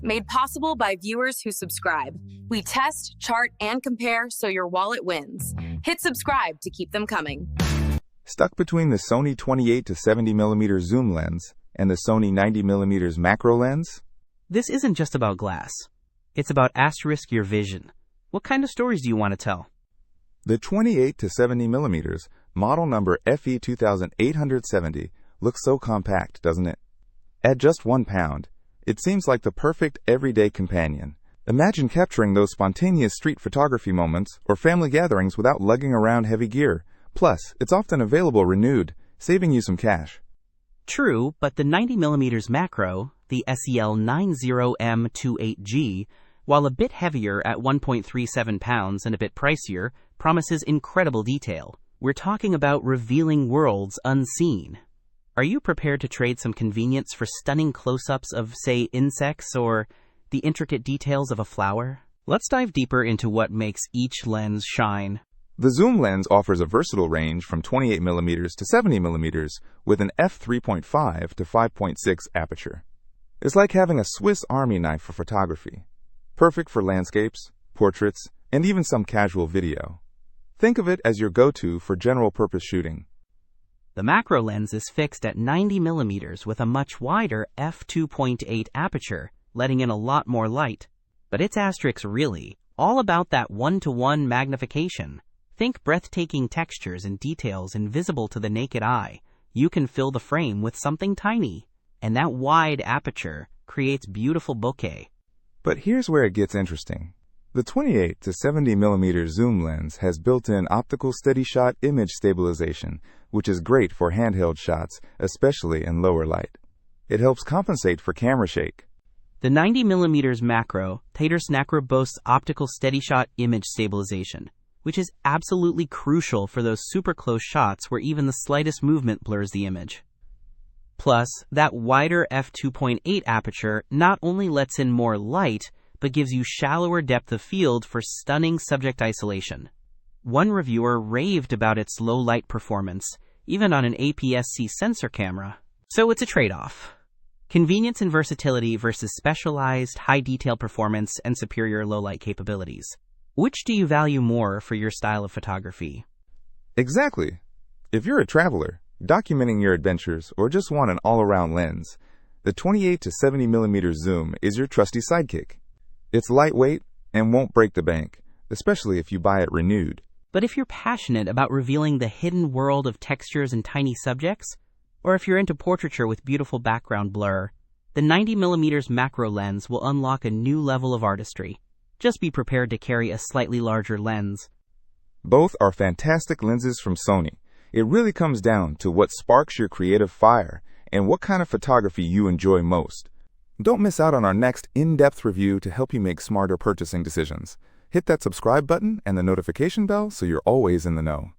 Made possible by viewers who subscribe. We test, chart, and compare so your wallet wins. Hit subscribe to keep them coming. Stuck between the Sony 28-70mm zoom lens and the Sony 90mm macro lens? This isn't just about glass. It's about asterisk your vision. What kind of stories do you want to tell? The 28-70mm, model number FE2870, looks so compact, doesn't it? At just 1 pound, it seems like the perfect everyday companion. Imagine capturing those spontaneous street photography moments or family gatherings without lugging around heavy gear. Plus, it's often available renewed, saving you some cash. True, but the 90mm macro, the SEL90M28G, while a bit heavier at 1.37 pounds and a bit pricier, promises incredible detail. We're talking about revealing worlds unseen. Are you prepared to trade some convenience for stunning close-ups of, say, insects or the intricate details of a flower? Let's dive deeper into what makes each lens shine. The zoom lens offers a versatile range from 28mm to 70mm with an f3.5 to 5.6 aperture. It's like having a Swiss Army knife for photography. Perfect for landscapes, portraits, and even some casual video. Think of it as your go-to for general-purpose shooting. The macro lens is fixed at 90mm with a much wider f2.8 aperture, letting in a lot more light. But it's asterisks really, all about that one-to-one magnification. Think breathtaking textures and details invisible to the naked eye. You can fill the frame with something tiny, and that wide aperture creates beautiful bokeh. But here's where it gets interesting. The 28-70mm zoom lens has built-in optical steady-shot image stabilization, which is great for handheld shots, especially in lower light. It helps compensate for camera shake. The 90mm macro, Tater-Snacro boasts optical steady-shot image stabilization, which is absolutely crucial for those super close shots where even the slightest movement blurs the image. Plus, that wider f2.8 aperture not only lets in more light, but gives you shallower depth of field for stunning subject isolation. One reviewer raved about its low light performance, even on an APS-C sensor camera. So it's a trade-off. Convenience and versatility versus specialized, high-detail performance and superior low-light capabilities. Which do you value more for your style of photography? Exactly. If you're a traveler, documenting your adventures, or just want an all-around lens, the 28-70mm zoom is your trusty sidekick. It's lightweight and won't break the bank, especially if you buy it renewed. But if you're passionate about revealing the hidden world of textures and tiny subjects, or if you're into portraiture with beautiful background blur, the 90mm macro lens will unlock a new level of artistry. Just be prepared to carry a slightly larger lens. Both are fantastic lenses from Sony. It really comes down to what sparks your creative fire and what kind of photography you enjoy most. Don't miss out on our next in-depth review to help you make smarter purchasing decisions. Hit that subscribe button and the notification bell so you're always in the know.